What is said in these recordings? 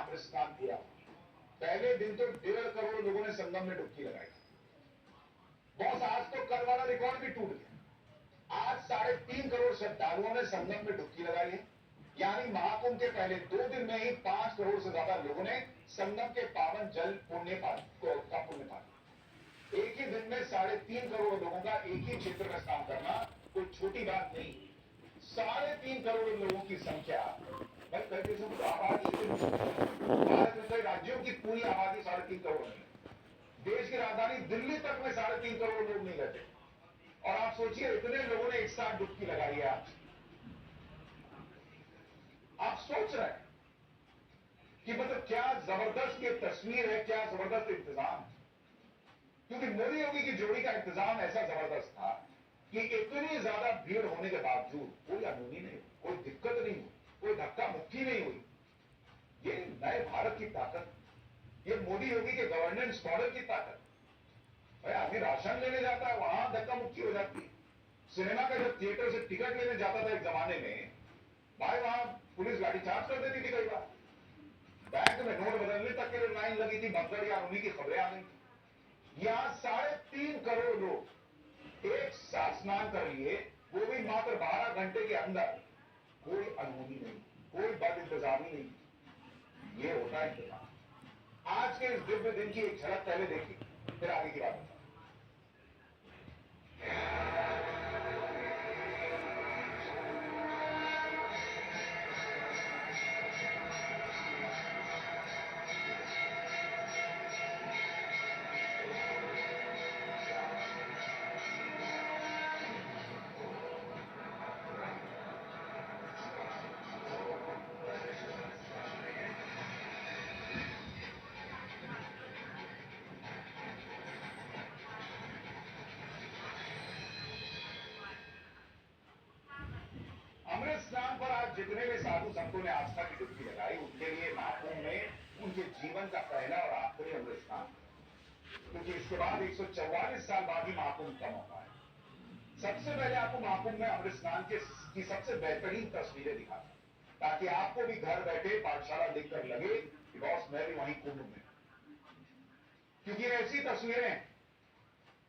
अमृत स्नान किया। पहले दिन तो 1.5 करोड़ लोगों ने संगम में डुबकी लगाई। बॉस आज तो कल वाला रिकॉर्ड भी टूट गया। आज 3.5 करोड़ श्रद्धालुओं ने संगम में डुबकी लगाई है। यानी महाकुंभ के पहले 2 दिन में ही 5 करोड़ से ज्यादा लोगों ने संगम के पावन जल पुण्य पा लिया। एक ही दिन में 3.5 करोड़ लोगों का एक ही क्षेत्र में स्नान करना कोई छोटी बात नहीं। 3.5 करोड़ लोगों की संख्या, भाई भारत में राज्यों की पूरी आबादी 3.5 करोड़ नहीं। देश की राजधानी दिल्ली तक में 3.5 करोड़ लोग नहीं रहते। और आप सोचिए इतने लोगों ने एक साथ डुबकी लगाई है। आप सोच रहे हैं कि मतलब क्या जबरदस्त ये तस्वीर है, क्या जबरदस्त इंतजाम। क्योंकि मोदी योगी की जोड़ी का इंतजाम ऐसा जबरदस्त था कि इतनी ज्यादा भीड़ होने के बावजूद कोई अनहोनी नहीं हुई, कोई दिक्कत नहीं हुई, कोई धक्का मुक्की नहीं हुई। ये नए भारत की ताकत, ये मोदी योगी के गवर्नेंस मॉडल की ताकत। भाई आदमी राशन लेने जाता है, वहां धक्का मुक्की हो जाती है। सिनेमा का जब थिएटर से टिकट लेने जाता था एक जमाने में, भाई वहां पुलिस लाठीचार्ज कर देती थी कई बार। बैंक में नोट बदलने तक के लिए लाइन लगी थी, मगर या उन्हीं की खबरें आ गई। यहां 3.5 करोड़ लोग एक साथ स्नान कर लिए, वो भी मात्र 12 घंटे के अंदर। कोई अनहोनी नहीं, कोई बद इंतजामी नहीं। ये होता है इंतजाम। आज के इस दिव्य दिन की एक झलक पहले देखी, फिर आगे की बात बताऊं। अमृत स्नान पर आज जितने भी साधु संतों ने आस्था की डुबकी लगाई, उनके लिए महाकुंभ में उनके जीवन का पहला और आखिरी अमृत स्नान, क्योंकि इसके बाद 144 साल बाद ही महाकुंभ का मौका है। सबसे पहले आपको महाकुंभ में अमृत स्नान की सबसे बेहतरीन तस्वीरें दिखाता, ताकि आपको भी घर बैठे पाठशाला देखकर लगे कि बॉस मैं भी वहीं कुंभ में। क्योंकि ऐसी तस्वीरें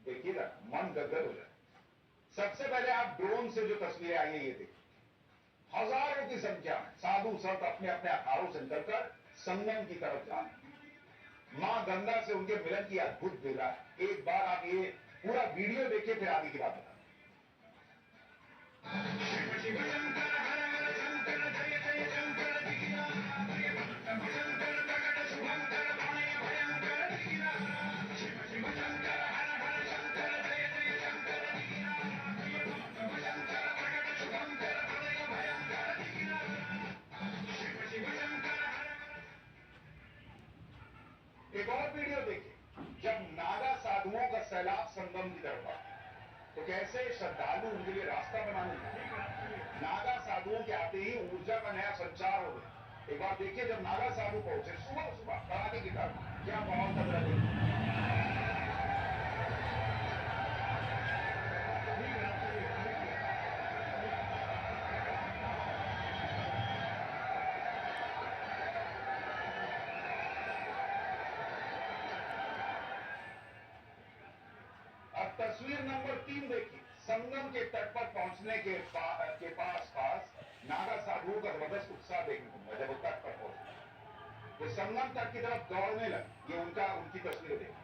देखिएगा मन गदगद हो जाए। सबसे पहले आप ड्रोन से जो तस्वीरें आई है ये देखिए। हजारों की संख्या में साधु संत अपने अपने अखाड़ों से निकलकर संगम की तरफ जा रहे हैं। मां गंगा से उनके मिलन की अद्भुत बेला। एक बार आप ये पूरा वीडियो देखिए, फिर आगे की बात बताएं। एक और वीडियो देखिए, जब नागा साधुओं का सैलाब संगम की तरफ आता, तो कैसे श्रद्धालु उनके लिए रास्ता बनाने लगे। नागा साधुओं के आते ही ऊर्जा का नया संचार हो गया। एक बार देखिए, जब नागा साधु पहुंचे सुबह सुबह कड़ाके की ठंड, क्या माहौल था जरा देखिए। अब तस्वीर नंबर 3 देखिए। संगम के तट पर पहुंचने के पास नागा साधुओं का जबरदस्त उत्साह देखने को मिला। जब वो तट पर पहुंचे वो संगम तट की तरफ दौड़ने लगे। ये उनकी तस्वीरें देखिए।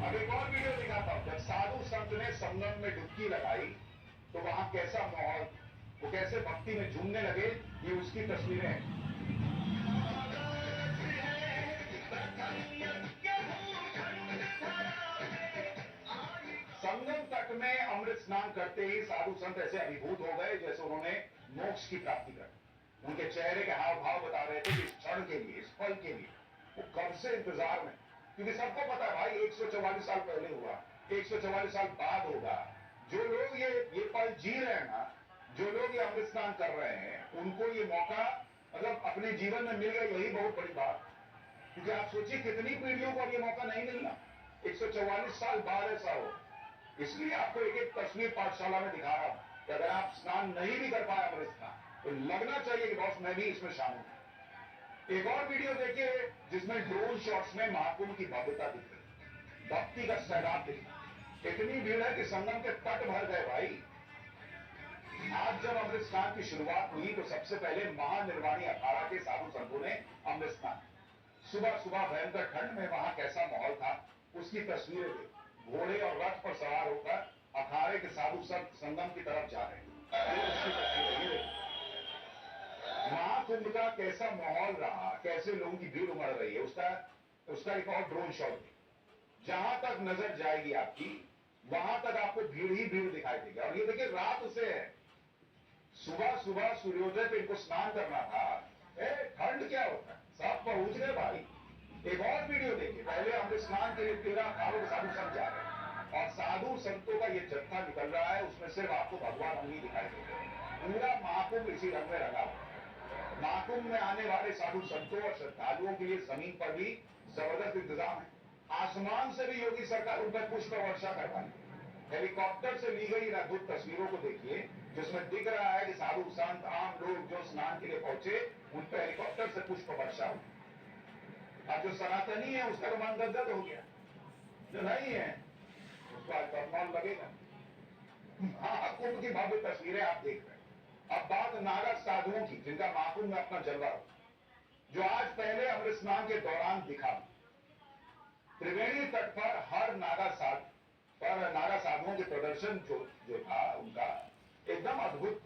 अब एक और वीडियो दिखाता हूं। जब साधु संत ने संगम में डुबकी लगाई तो वहां कैसा माहौल, वो कैसे भक्ति में झूमने लगे, ये उसकी तस्वीरें हैं। संगम तट में अमृत स्नान करते ही साधु संत ऐसे अभिभूत हो गए जैसे उन्होंने मोक्ष की प्राप्ति कर। उनके चेहरे के हाव भाव बता रहे थे कि इस क्षण के लिए, इस पल के लिए वो कब से इंतजार में। क्योंकि सबको पता है भाई 144 साल पहले हुआ, 144 साल बाद होगा। जो लोग ये पल जी रहे हैं ना, जो लोग ये अमृत स्नान कर रहे हैं, उनको ये मौका मतलब अपने जीवन में मिल गया, यही बहुत बड़ी बात। क्योंकि आप सोचिए कितनी पीढ़ियों को अब ये मौका नहीं मिलना। 144 साल बाद ऐसा हो। इसलिए आपको एक एक तस्वीर पाठशाला में दिखा रहा हूं कि अगर आप स्नान नहीं भी कर पाए अमृत स्नान, तो लगना चाहिए कि बॉस मैं भी इसमें शामिल हूं। एक और वीडियो देखिए जिसमें ड्रोन शॉट्स में महाकुंभ की भव्यता दिख रही, भक्ति का सैलाब दिख रहा। इतनी भीड़ है कि संगम के तट भर गए भाई। आज जब अमृत स्नान की शुरुआत हुई तो सबसे पहले महानिर्वाणी अखाड़ा के साधु संतों ने अमृत स्नान। सुबह सुबह भयंकर ठंड में वहां कैसा माहौल था उसकी तस्वीरें देखी। घोड़े और रथ पर सवार होकर अखाड़े के साधु संत संगम की तरफ जा रहे हैं। उसकी तस्वीरें देखी। महाकुंभ का कैसा माहौल रहा, कैसे लोगों की भीड़ उमड़ रही है, उसका एक और ड्रोन शॉट। जहां तक नजर जाएगी आपकी, वहां तक आपको भीड़ ही भीड़ दिखाई देगी। और ये देखिए रात उसे है, सुबह सुबह सूर्योदय पे इनको स्नान करना था। ठंड क्या होता है, सब पहुंच गए भाई। एक और वीडियो देखिए, पहले अमृत स्नान के लिए 13 अखाड़ों के साधु संत जा रहे हैं और साधु संतों का ये जत्था निकल रहा है। उसमें सिर्फ आपको भगवान रंग ही दिखाई देते हैं। पूरा महाकुंभ इसी रंग में रंगा हुआ है। महाकुंभ में आने वाले साधु संतों और श्रद्धालुओं के लिए जमीन पर भी जबरदस्त इंतजाम है। आसमान से भी योगी सरकार उन पर पुष्प वर्षा करवाई। हेलीकॉप्टर से ली गई इन अद्भुत तस्वीरों को देखिए, जिसमें दिख रहा है कि साधु संत आम लोग जो स्नान के लिए पहुंचे उन पर हेलीकॉप्टर से पुष्प वर्षा हुई। अब जो सनातनी है उसका तो मन गदगद हो गया, जो नहीं है उसको आज बदनाम लगेगा। महाकुंभ की भव्य तस्वीरें आप देख रहे हैं। अब बात नागा साधुओं की, जिनका महाकुंभ में अपना जलवा हो, जो आज पहले अमृत स्नान के दौरान दिखा। त्रिवेणी तट पर हर नागा साधुओं के प्रदर्शन जो था उनका एकदम अद्भुत।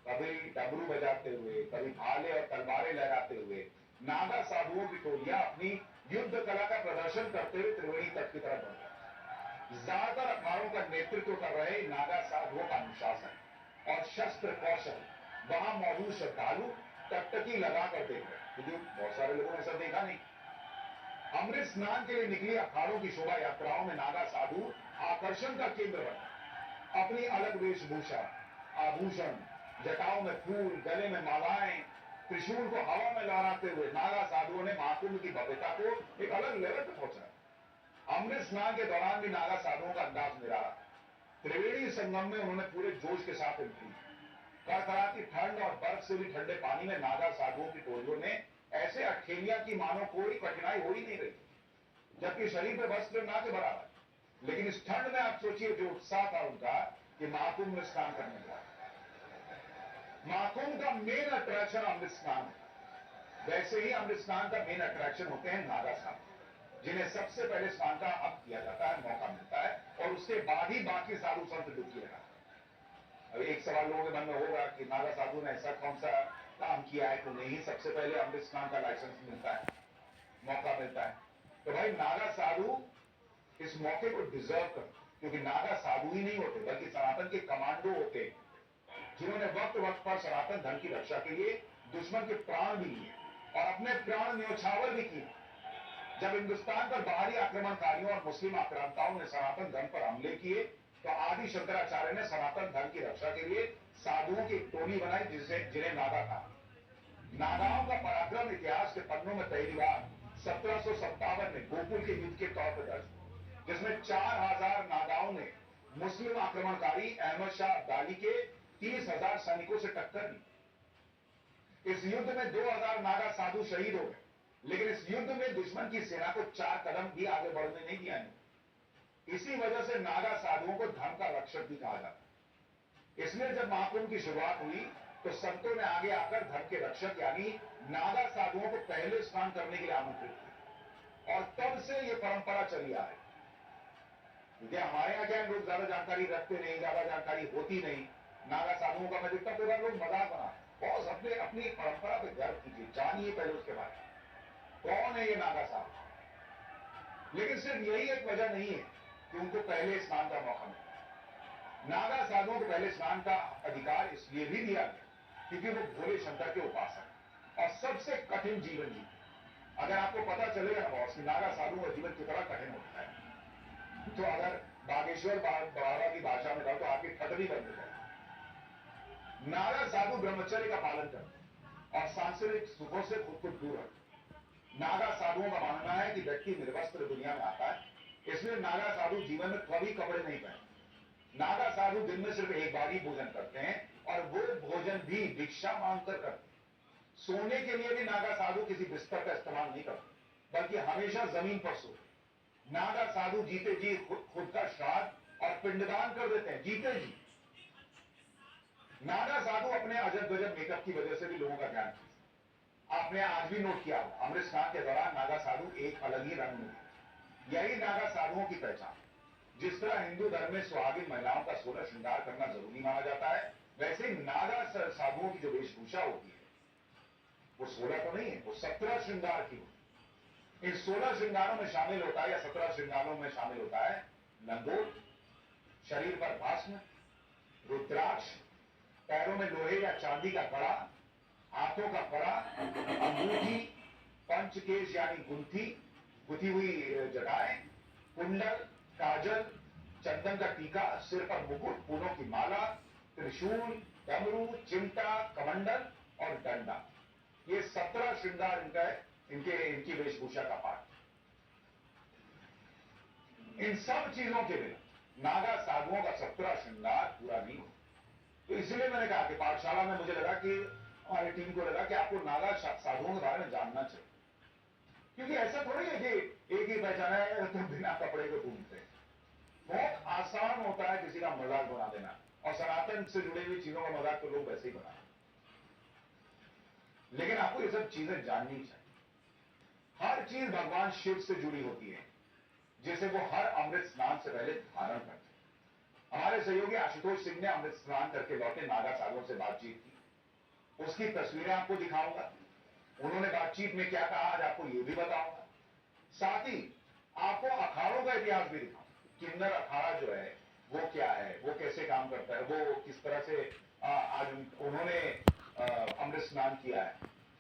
कभी डमरू बजाते हुए, कभी भाले और तलवारें लहराते हुए नागा साधुओं की टोलियां अपनी युद्ध कला का प्रदर्शन करते हुए त्रिवेणी तट की तरफ बढ़ गए। ज्यादातर अखाड़ों का नेतृत्व कर रहे नागा साधुओं का अनुशासन और शस्त्र कौशल वहां मौजूद श्रद्धालु टकटकी लगाकर देख रहे, क्योंकि बहुत सारे लोगों ने ऐसा देखा नहीं। अमृत स्नान के लिए निकली अखाड़ों की शोभा यात्राओं में नागा साधु आकर्षण का केंद्र बना। अपनी अलग वेशभूषा, आभूषण, जटाओं में फूल, गले में मालाएं, त्रिशूल को हवा में लहराते हुए नागा साधुओं ने महाकुंभ की भव्यता को एक अलग लेवल पर पहुंचा। अमृत स्नान के दौरान भी नागा साधुओं का अंदाज निराला। त्रिवेणी संगम में उन्होंने पूरे जोश के साथ एंट्री। कड़कड़ाती ठंड और बर्फ से भी ठंडे पानी में नागा साधुओं की टोलियों ने ऐसे अठेलियां की मानो कोई कठिनाई हो ही नहीं रही, जबकि शरीर पे वस्त्र ना के बराबर। लेकिन इस ठंड में आप सोचिए जो उत्साह था उनका कि महाकुंभ में स्नान करने का। महाकुंभ का मेन अट्रैक्शन अमृत स्नान है। वैसे ही अमृत स्नान का मेन अट्रैक्शन होते हैं नागा साधु, जिन्हें सबसे पहले स्नान का हक दिया जाता है, मौका मिलता है, और उसके बाद ही बाकी साधु संत डुबकी लगाते हैं। अब एक सवाल लोगों के मन में होगा कि नागा साधु ने ऐसा कौन सा काम किया है तो नहीं सबसे पहले अमृत स्नान का लाइसेंस मिलता है, मौका मिलता है। तो भाई नागा साधु इस मौके को डिजर्व करते, क्योंकि नागा साधु ही नहीं होते बल्कि सनातन के कमांडो होते, जिन्होंने वक्त वक्त पर सनातन धर्म की रक्षा के लिए दुश्मन के प्राण भी लिए और अपने प्राण न्योछावर भी किए। जब हिंदुस्तान पर बाहरी आक्रमणकारियों और मुस्लिम आक्रांताओं ने सनातन धर्म पर हमले किए तो आदि शंकराचार्य ने सनातन धर्म की रक्षा के लिए साधुओं की टोली बनाई, जिन्हें नागा कहा। नागाओं का पराक्रम इतिहास के पन्नों में पहली बार 1757 में गोकुल के युद्ध के तौर पर दर्ज, जिसमें 4000 नागाओं ने मुस्लिम आक्रमणकारी अहमद शाह अब्दाली के 30,000 सैनिकों से टक्कर ली। इस युद्ध में 2000 नागा साधु शहीद हो गए, लेकिन इस युद्ध में दुश्मन की सेना को 4 कदम भी आगे बढ़ने नहीं दिया। इसी वजह से नागा साधुओं को धर्म का रक्षक भी कहा जाता है। इसलिए जब महाकुंभ की शुरुआत हुई तो संतों ने आगे आकर धर्म के रक्षक यानी नागा साधुओं को पहले स्नान करने के लिए आमंत्रित किया, और तब से यह परंपरा चली आ रही। क्योंकि हमारे यहाँ क्या लोग ज्यादा जानकारी रखते नहीं, ज्यादा जानकारी होती नहीं। नागा साधुओं का मैं देखता हूँ लोग मजाक बना, बहुत अपनी परंपरा पे गर्व कीजिए, जानिए पहले उसके बारे में कौन है ये नागा साधु। लेकिन सिर्फ यही एक वजह नहीं है कि उनको पहले स्नान का मौका मिला। नागा साधुओं को पहले स्नान का अधिकार इसलिए भी दिया गया क्योंकि वो भोले शंकर के उपासक और सबसे कठिन जीवन जी। अगर आपको पता चलेगा ना बॉस कि नागा साधुओं का जीवन कितना कठिन होता है, तो अगर बागेश्वर बाबा की भाषा में कहो तो आपकी ठटरी बंद हो जाएगी। नागा साधु ब्रह्मचर्य का पालन करते और सांसारिक सुखों से खुद को दूर रखते। नागा साधुओं का मानना है कि व्यक्ति निर्वस्त्र दुनिया में आता है इसलिए नागा साधु जीवन में कभी कपड़े नहीं पहनते। नागा साधु दिन में सिर्फ एक बार ही भोजन करते हैं और वो भोजन भी भिक्षा मांगकर करते हैं। सोने के लिए भी नागा साधु किसी बिस्तर का इस्तेमाल नहीं करते, बल्कि हमेशा जमीन पर सोते। नागा साधु जीते जी खुद का श्राद्ध और पिंडदान कर देते हैं, जीते जी। नागा साधु अपने अजब गजब मेकअप की वजह से भी लोगों का ध्यान खींचते। आपने आज भी नोट किया होगा, अमृत स्नान के दौरान नागा साधु एक अलग ही रंग में, यही नागा साधुओं की पहचान। जिस तरह हिंदू धर्म में सुहागिन महिलाओं का 16 श्रृंगार करना जरूरी माना जाता है, वैसे नागा साधुओं की जो वेशभूषा होती है वो 16 तो नहीं है, वो 17 श्रृंगार की होती है। इन 16 श्रृंगारों में शामिल होता है या 17 श्रृंगारों में शामिल होता है लंगोट, शरीर पर भस्म, रुद्राक्ष, पैरों में लोहे या चांदी का कड़ा, हाथों का कड़ा, अंगूठी, पंचकेश यानी गुथी हुई जटाएं, कुंडल, काजल, चंदन का टीका, सिर पर मुकुट, फूलों की माला, त्रिशूल, डमरू, चिमटा, कमंडल और डंडा। ये 17 श्रृंगार इनकी वेशभूषा का पार्ट। इन सब चीजों के बिना नागा साधुओं का 17 श्रृंगार पूरा नहीं होता। तो इसलिए मैंने कहा कि पाठशाला में मुझे लगा कि हमारी टीम को लगा कि आपको नागा साधुओं के बारे में जानना चाहिए, क्योंकि ऐसा थोड़ी है कि एक ही पहचाना है तो बिना कपड़े को घूमते हैं। बहुत आसान होता है किसी का मजाक बना देना, और सनातन से जुड़ी हुई चीजों का मजाक तो लोग वैसे ही बनाते हैं। लेकिन आपको ये सब चीजें जाननी चाहिए। हर चीज भगवान शिव से जुड़ी होती है, जैसे वो हर अमृत स्नान से पहले धारण करते हैं। हमारे सहयोगी आशुतोष सिंह ने अमृत स्नान करके लौटे नागा साधुओं से बातचीत की, उसकी तस्वीरें आपको दिखाऊंगा। उन्होंने बातचीत में क्या कहा आज आपको ये भी बताऊंगा। साथ ही आपको अखाड़ों का इतिहास भी दिखाऊंगा। किन्नर अखाड़ा जो है वो क्या है, वो कैसे काम करता है, वो किस तरह से आज उन्होंने अमृत स्नान किया है।